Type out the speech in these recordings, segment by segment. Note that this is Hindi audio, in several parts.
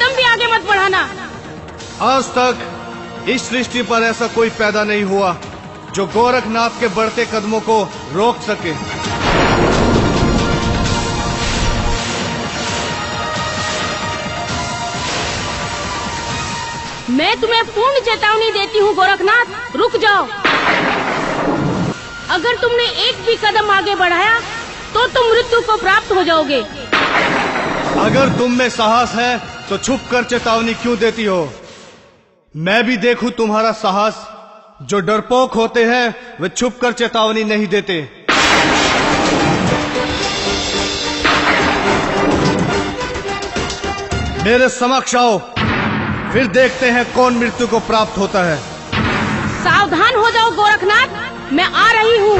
कदम भी आगे मत बढ़ाना। आज तक इस सृष्टि पर ऐसा कोई पैदा नहीं हुआ जो गोरखनाथ के बढ़ते कदमों को रोक सके। मैं तुम्हें पूर्ण चेतावनी देती हूँ गोरखनाथ, रुक जाओ। अगर तुमने एक भी कदम आगे बढ़ाया तो तुम मृत्यु को प्राप्त हो जाओगे। अगर तुम में साहस है तो छुप कर चेतावनी क्यों देती हो? मैं भी देखूं तुम्हारा साहस। जो डरपोक होते हैं वे छुप कर चेतावनी नहीं देते। मेरे समक्ष आओ, फिर देखते हैं कौन मृत्यु को प्राप्त होता है। सावधान हो जाओ गोरखनाथ, मैं आ रही हूँ।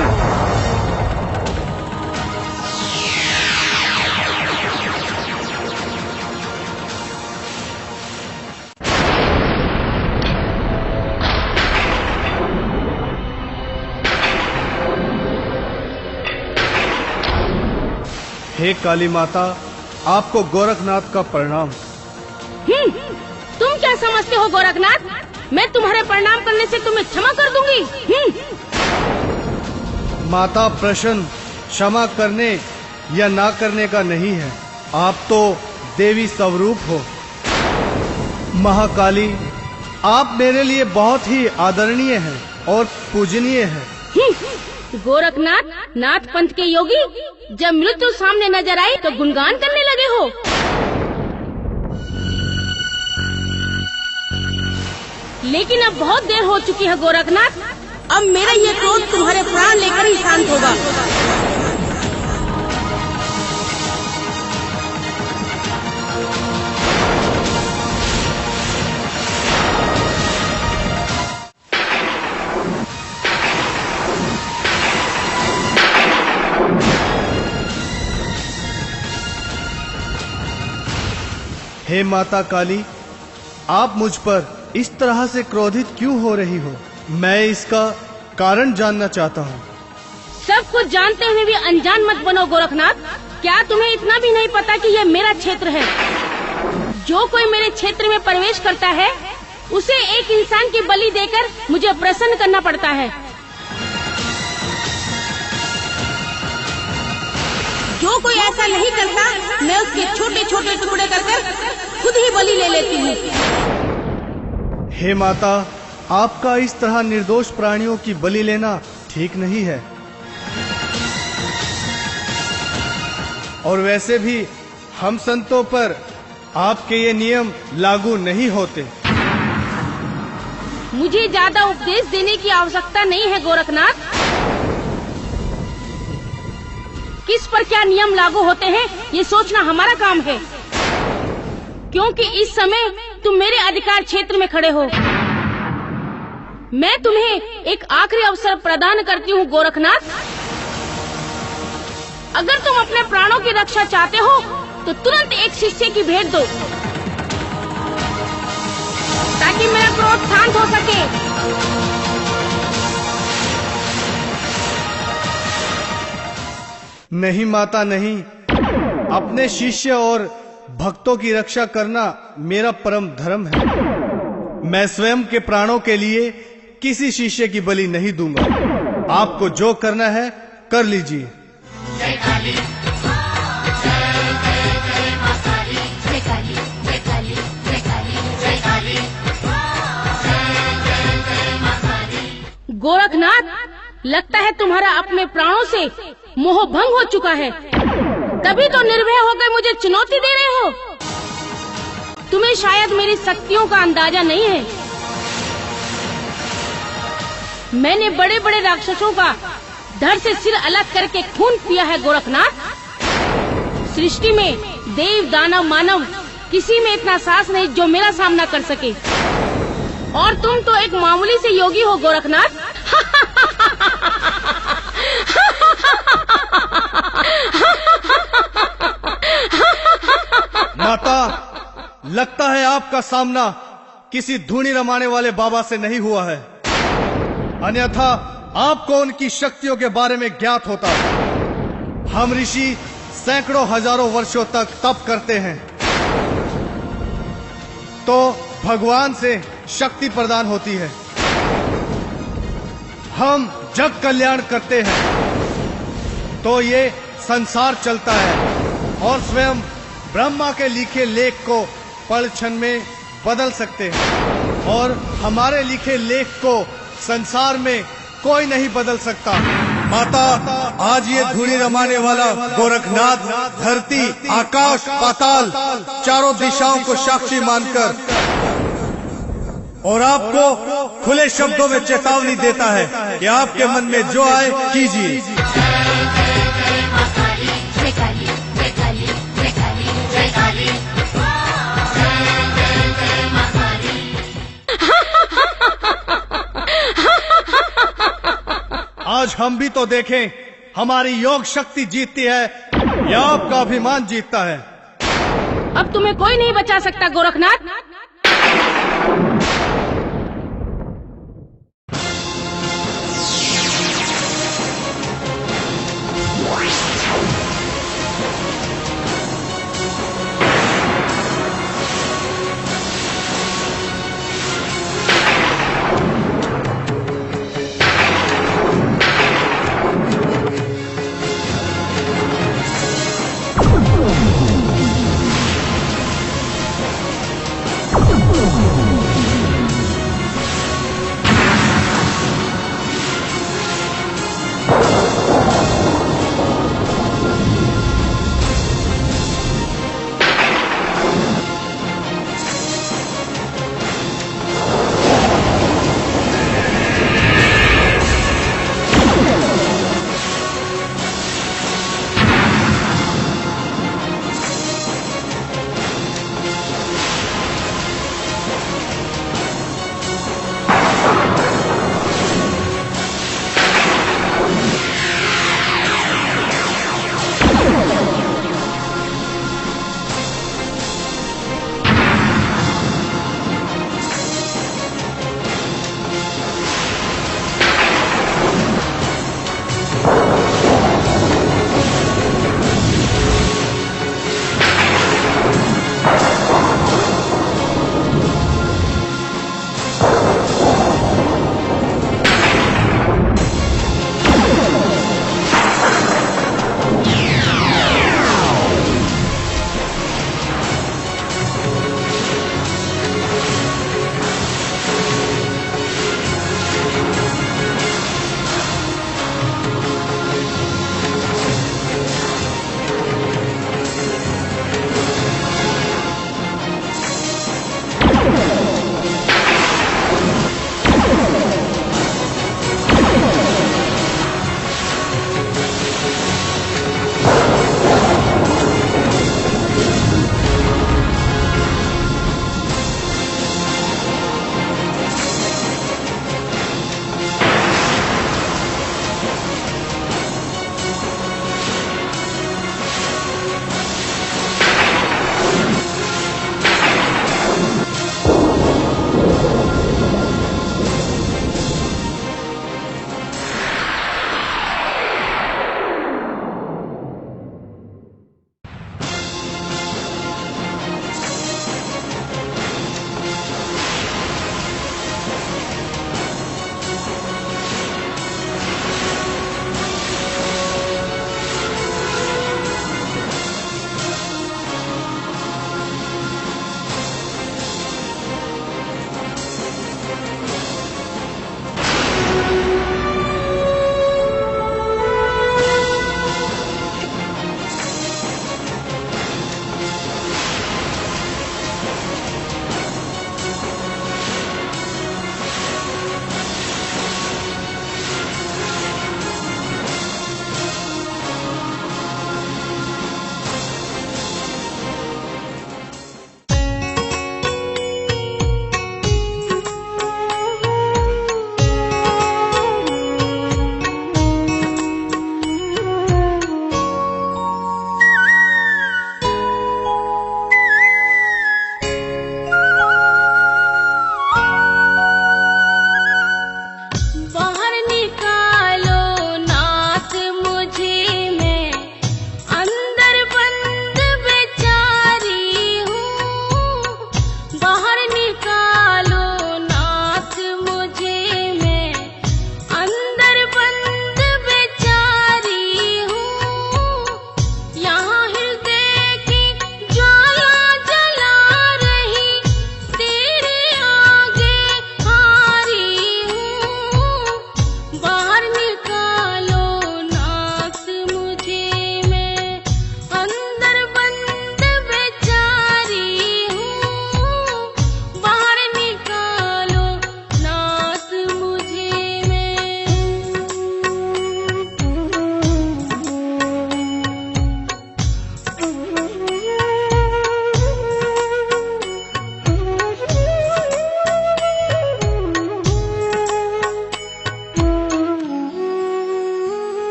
हे काली माता, आपको गोरखनाथ का प्रणाम। तुम क्या समझते हो गोरखनाथ, मैं तुम्हारे प्रणाम करने से तुम्हें क्षमा कर दूंगी? माता, प्रश्न क्षमा करने या ना करने का नहीं है। आप तो देवी स्वरूप हो। महाकाली, आप मेरे लिए बहुत ही आदरणीय हैं और पूजनीय हैं। गोरखनाथ, नाथ पंथ के योगी, जब मृत्यु सामने नजर आई तो गुणगान करने लगे हो। लेकिन अब बहुत देर हो चुकी है गोरखनाथ, अब मेरा ये क्रोध तुम्हारे प्राण लेकर ही शांत होगा। हे माता काली, आप मुझ पर इस तरह से क्रोधित क्यों हो रही हो? मैं इसका कारण जानना चाहता हूँ। सब कुछ जानते हुए भी अनजान मत बनो गोरखनाथ। क्या तुम्हें इतना भी नहीं पता कि यह मेरा क्षेत्र है? जो कोई मेरे क्षेत्र में प्रवेश करता है उसे एक इंसान की बलि देकर मुझे प्रसन्न करना पड़ता है। जो कोई ऐसा नहीं करता, मैं उसके छोटे छोटे टुकड़े कर खुद ही बलि ले लेती हूँ। हे माता, आपका इस तरह निर्दोष प्राणियों की बलि लेना ठीक नहीं है। और वैसे भी हम संतों पर आपके ये नियम लागू नहीं होते। मुझे ज्यादा उपदेश देने की आवश्यकता नहीं है गोरखनाथ। किस पर क्या नियम लागू होते हैं ये सोचना हमारा काम है, क्योंकि इस समय तुम मेरे अधिकार क्षेत्र में खड़े हो। मैं तुम्हें एक आखिरी अवसर प्रदान करती हूँ गोरखनाथ। अगर तुम अपने प्राणों की रक्षा चाहते हो तो तुरंत एक शिष्य की भेंट दो, ताकि मेरा क्रोध शांत हो सके। नहीं माता, नहीं। अपने शिष्य और भक्तों की रक्षा करना मेरा परम धर्म है। मैं स्वयं के प्राणों के लिए किसी शिष्य की बलि नहीं दूंगा। आपको जो करना है कर लीजिए। जय काली, जय जय जय मां काली, जय काली, जय काली, जय काली, जय काली, जय जय जय मां काली। गोरखनाथ, लगता है तुम्हारा अपने प्राणों से मोह भंग हो चुका है, तभी तो निर्भय होकर मुझे चुनौती दे रहे हो। तुम्हें शायद मेरी शक्तियों का अंदाजा नहीं है। मैंने बड़े बड़े राक्षसों का धड़ से सिर अलग करके खून पिया है गोरखनाथ। सृष्टि में देव, दानव, मानव किसी में इतना साहस नहीं जो मेरा सामना कर सके। और तुम तो एक मामूली से योगी हो गोरखनाथ। माता, लगता है आपका सामना किसी धूनी रमाने वाले बाबा से नहीं हुआ है, अन्यथा आपको उनकी शक्तियों के बारे में ज्ञात होता। हम ऋषि सैकड़ों हजारों वर्षों तक तप करते हैं, भगवान से शक्ति प्रदान होती है। हम जग कल्याण करते हैं तो ये संसार चलता है और स्वयं ब्रह्मा के लिखे लेख को पल क्षण में बदल सकते हैं और हमारे लिखे लेख को संसार में कोई नहीं बदल सकता। माता, आज ये धूनी रमाने वाला गोरखनाथ धरती, आकाश, पाताल चारों दिशाओं को साक्षी मानकर और आपको खुले शब्दों में चेतावनी देता है कि आपके मन में जो आए कीजिए। जय काली, जय काली, जय काली, जय काली, जय मां काली। आज हम भी तो देखें हमारी योग शक्ति जीतती है या आपका अभिमान जीतता है। अब तुम्हें कोई नहीं बचा सकता गोरखनाथ।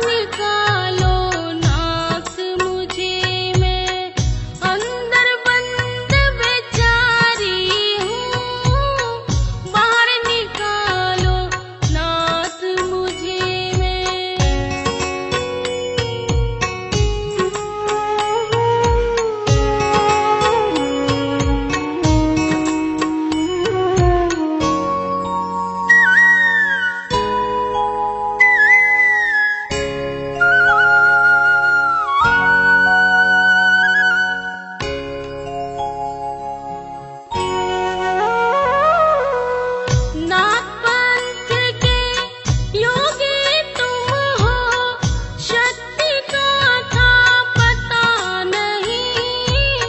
निकालो नाथ मुझे, मैं अंदर बंद बेचारी हूँ। बाहर निकालो नाथ मुझे नाथ पंथ के योगी तुम हो, शक्ति का था पता नहीं,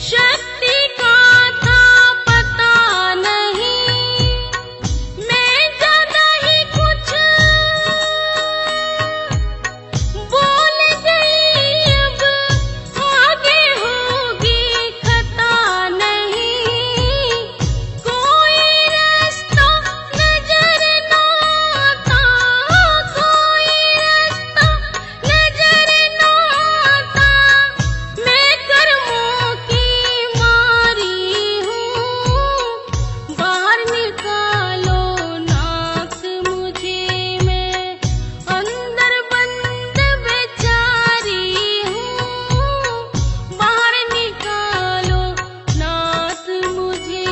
शक्ति का था पता नहीं। मैं ज्यादा ही कुछ बोल गई, अब आगे होगी खता नहीं। कोई रास्ता नजर न आता, कोई रास्ता नजर न आता। मैं कर्मों की मारी हूँ। बाहर निकालो नाथ मुझे, मैं अंदर बंद बेचारी हूँ। बाहर निकालो नाथ मुझे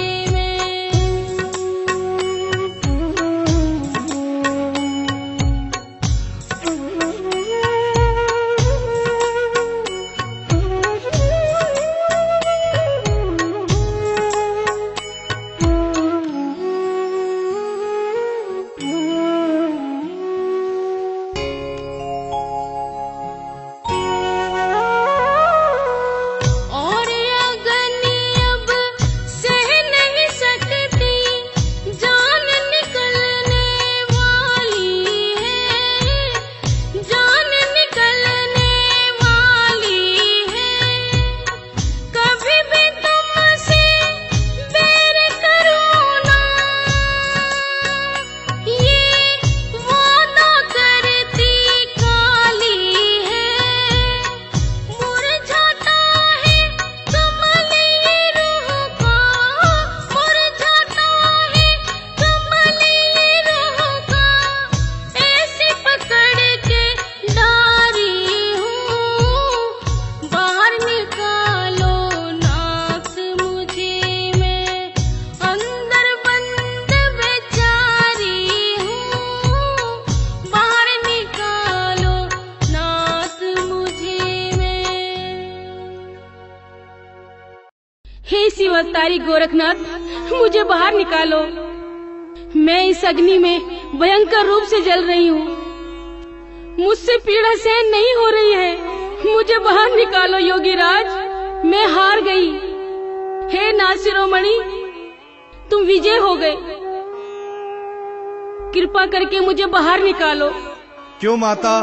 और अगनी अब सह नहीं सकती, जान निकलने वाली है, जान निकलने वाली है। कभी भी तुमसे बैर करूँ ना, ये वादा करती काली है। मुरझाता है कमली रूह का, मुरझाता है कमली रूह का। ऐसे पकड़ के डारी हूँ। बाहर निकालो नाथ मुझे, मैं अंदर बंद बेचारी हूँ। बाहर निकालो नाथ मुझे हे शिव अवतारी गोरखनाथ, मुझे बाहर निकालो। मैं इस अग्नि में भयंकर रूप से जल रही हूँ, मुझसे पीड़ा सहन नहीं हो रही है। मुझे बाहर निकालो योगीराज, मैं हार गई। हे नाथ शिरोमणि, तुम विजय हो गए, कृपा करके मुझे बाहर निकालो। क्यों माता,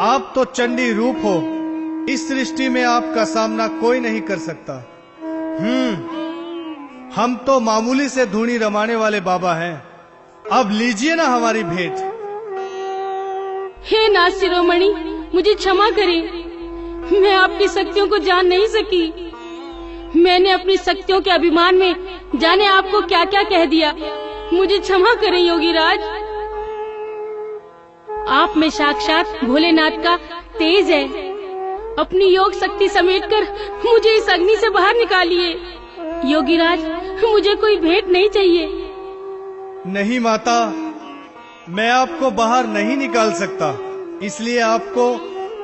आप तो चंडी रूप हो, इस सृष्टि में आपका सामना कोई नहीं कर सकता। हम तो मामूली से धूनी रमाने वाले बाबा हैं, अब लीजिए ना हमारी भेंट। हे नाथ शिरोमणि, मुझे क्षमा करें, मैं आपकी शक्तियों को जान नहीं सकी। मैंने अपनी शक्तियों के अभिमान में जाने आपको क्या क्या कह दिया। मुझे क्षमा करें योगीराज। आप में साक्षात भोलेनाथ का तेज है, अपनी योग शक्ति समेटकर मुझे इस अग्नि से बाहर निकालिए। योगीराज, मुझे कोई भेंट नहीं चाहिए। नहीं माता, मैं आपको बाहर नहीं निकाल सकता, इसलिए आपको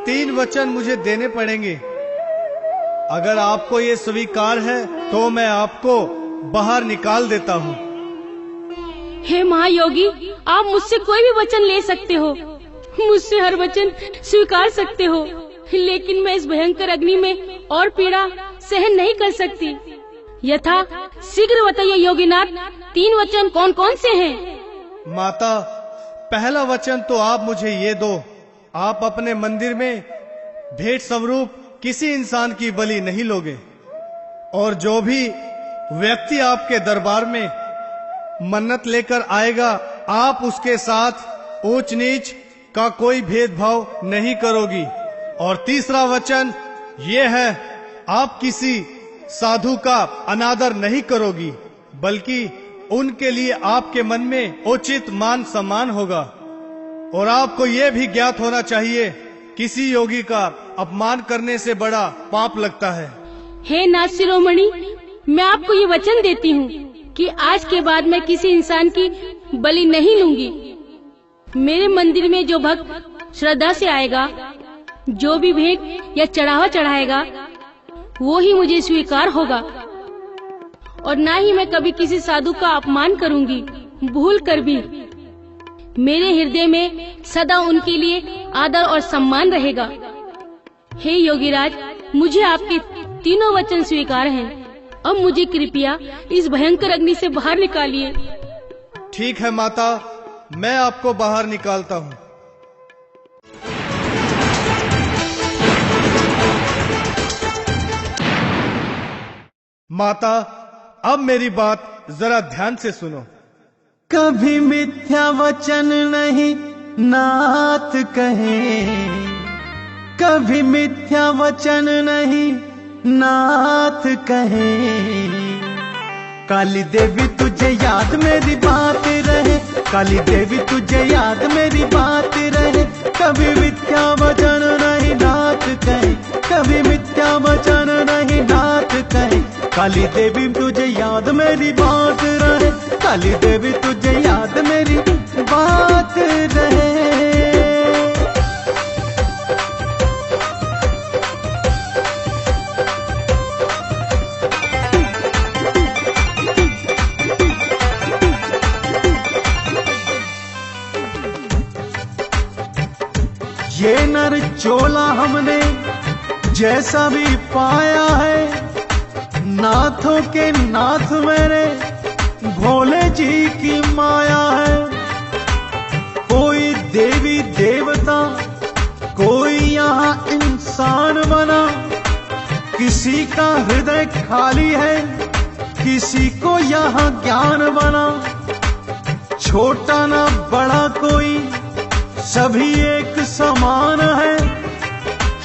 3 वचन मुझे देने पड़ेंगे। अगर आपको ये स्वीकार है तो मैं आपको बाहर निकाल देता हूँ। हे महायोगी, आप मुझसे कोई भी वचन ले सकते हो, मुझसे हर वचन स्वीकार सकते हो, लेकिन मैं इस भयंकर अग्नि में और पीड़ा सहन नहीं कर सकती। यथा शीघ्र बताइए योगीनाथ, 3 वचन कौन कौन से हैं? माता, पहला वचन तो आप मुझे ये दो, आप अपने मंदिर में भेंट स्वरूप किसी इंसान की बलि नहीं लोगे, और जो भी व्यक्ति आपके दरबार में मन्नत लेकर आएगा, आप उसके साथ ऊंच नीच का कोई भेदभाव नहीं करोगी। और तीसरा वचन ये है, आप किसी साधु का अनादर नहीं करोगी, बल्कि उनके लिए आपके मन में उचित मान सम्मान होगा। और आपको यह भी ज्ञात होना चाहिए, किसी योगी का अपमान करने से बड़ा पाप लगता है। हे नाथ शिरोमणि, मैं आपको ये वचन देती हूँ कि आज के बाद मैं किसी इंसान की बलि नहीं लूंगी। मेरे मंदिर में जो भक्त श्रद्धा से आएगा, जो भी भेंट या चढ़ावा चढ़ाएगा, वो ही मुझे स्वीकार होगा। और ना ही मैं कभी किसी साधु का अपमान करूंगी, भूल कर भी। मेरे हृदय में सदा उनके लिए आदर और सम्मान रहेगा। हे योगीराज, मुझे आपके तीनों वचन स्वीकार हैं। अब मुझे कृपया इस भयंकर अग्नि से बाहर निकालिए। ठीक है माता, मैं आपको बाहर निकालता हूँ। माता, अब मेरी बात जरा ध्यान से सुनो। कभी मिथ्या वचन नहीं नाथ कहे, कभी मिथ्या वचन नहीं नाथ कहे। काली देवी तुझे याद मेरी बात रहे, काली देवी तुझे याद मेरी बात रहे। कभी मिथ्या वचन नहीं नाथ कहे, कभी मिथ्या वचन नहीं नाथ कहे। काली देवी तुझे याद मेरी बात रहे, काली देवी तुझे याद मेरी बात रहे। ये नर चोला हमने जैसा भी पाया है, नाथों के नाथ मेरे भोले जी की माया है। कोई देवी देवता, कोई यहाँ इंसान बना, किसी का हृदय खाली है, किसी को यहाँ ज्ञान बना। छोटा ना बड़ा कोई, सभी एक समान है।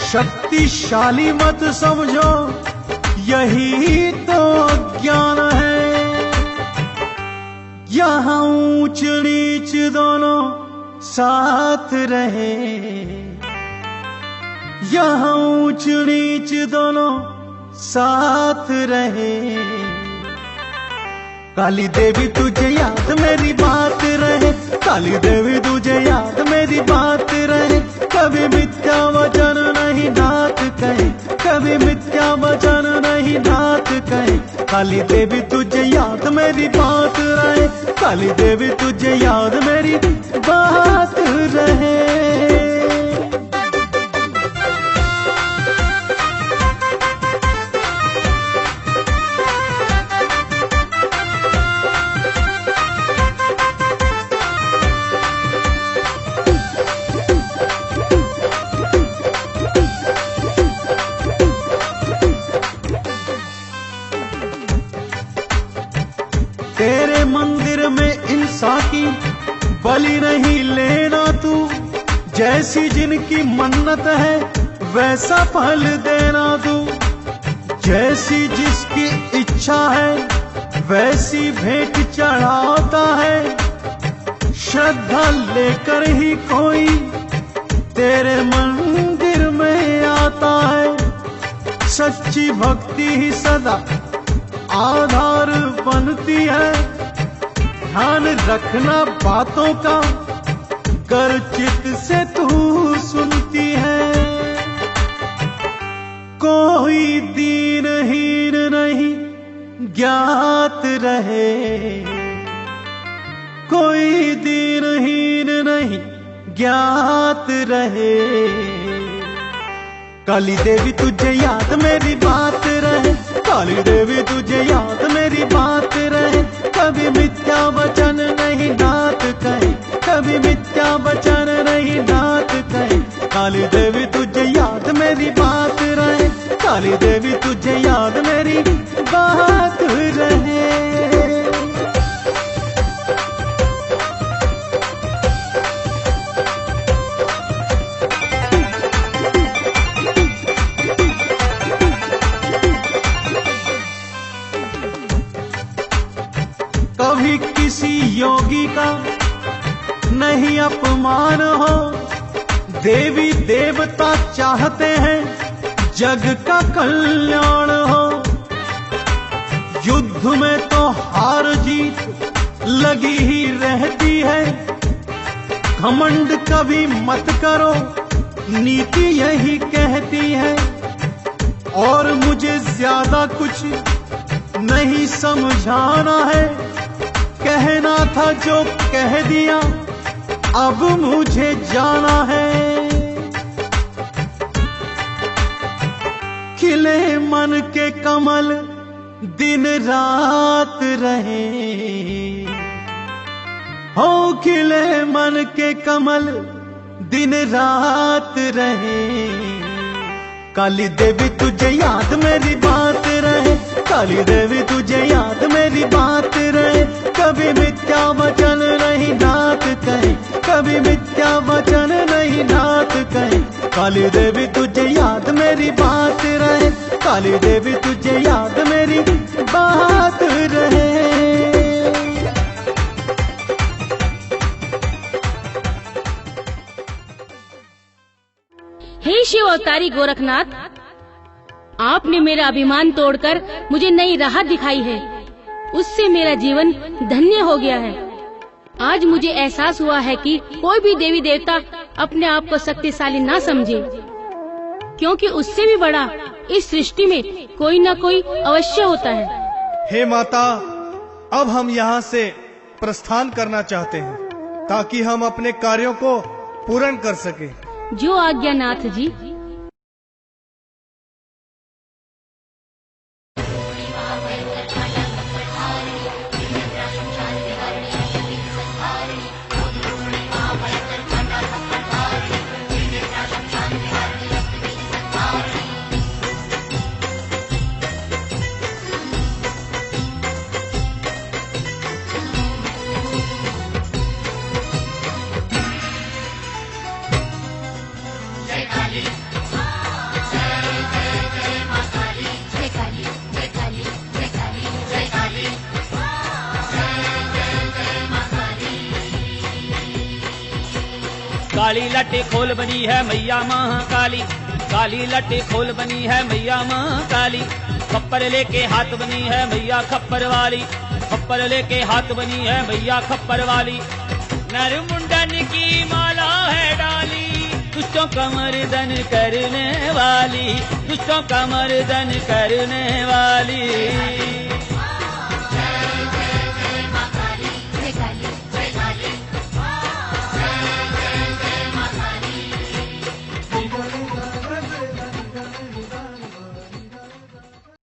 शक्तिशाली मत समझो, यही तो ज्ञान है। यहाँ ऊंच नीच दोनों साथ रहे, यहाँ ऊंच नीच दोनों साथ रहे। काली देवी तुझे याद मेरी बात रहे, काली देवी तुझे याद मेरी बात रहे। कभी मिथ्या वचन नहीं नाथ कहे, कभी मिथ्या वचन नहीं नाथ कहे। काली देवी तुझे याद मेरी बात रहे, काली देवी तुझे याद मेरी बात रहे। तेरे मंदिर में इंसान की बलि नहीं लेना तू, जैसी जिनकी मन्नत है वैसा फल देना तू। जैसी जिसकी इच्छा है वैसी भेंट चढ़ाता है। श्रद्धा लेकर ही कोई तेरे मंदिर में आता है। सच्ची भक्ति ही सदा आधार बनती है। ध्यान रखना बातों का, कर चित से तू सुनती है। कोई दीनहीन नहीं ज्ञात रहे, कोई दीनहीन नहीं ज्ञात रहे। काली देवी तुझे याद मेरी बात रहे, काली देवी तुझे याद मेरी बात रहे। कभी मिथ्या वचन नहीं नाथ कहे, कभी मिथ्या वचन नहीं नाथ कहे। काली देवी तुझे याद मेरी बात रहे, काली देवी तुझे याद मेरी बात रहे। अपमान हो। देवी देवता चाहते हैं जग का कल्याण हो। युद्ध में तो हार जीत लगी ही रहती है। घमंड कभी मत करो, नीति यही कहती है। और मुझे ज्यादा कुछ नहीं समझाना है, कहना था जो कह दिया, अब मुझे जाना है। खिले मन के कमल दिन रात रहे, हो खिले मन के कमल दिन रात रहे। काली देवी तुझे याद मेरी बात रहे, काली देवी तुझे याद मेरी बात रहे। कभी मिथ्या वचन नहीं नाथ कहे, कभी मिथ्या वचन नहीं नाथ कहे। काली देवी तुझे याद मेरी बात रहे, काली देवी तुझे याद मेरी बात रहे। हे शिव अवतारी गोरखनाथ, आपने मेरा अभिमान तोड़कर मुझे नई राह दिखाई है। उससे मेरा जीवन धन्य हो गया है। आज मुझे एहसास हुआ है कि कोई भी देवी देवता अपने आप को शक्तिशाली ना समझे, क्योंकि उससे भी बड़ा इस सृष्टि में कोई न कोई अवश्य होता है। हे माता, अब हम यहाँ से प्रस्थान करना चाहते हैं ताकि हम अपने कार्यों को पूर्ण कर सके। जो आज्ञा नाथ जी। काली लट्टी खोल बनी है मैया महाकाली, काली लट्टी खोल बनी है मैया महाकाली। खप्पर लेके हाथ बनी है मैया खप्पर वाली, खप्पर लेके हाथ बनी है मैया खप्पर वाली। नर मुंडन की माला है डाली, दुष्टों का मर्दन करने वाली, दुष्टों का मर्दन करने वाली।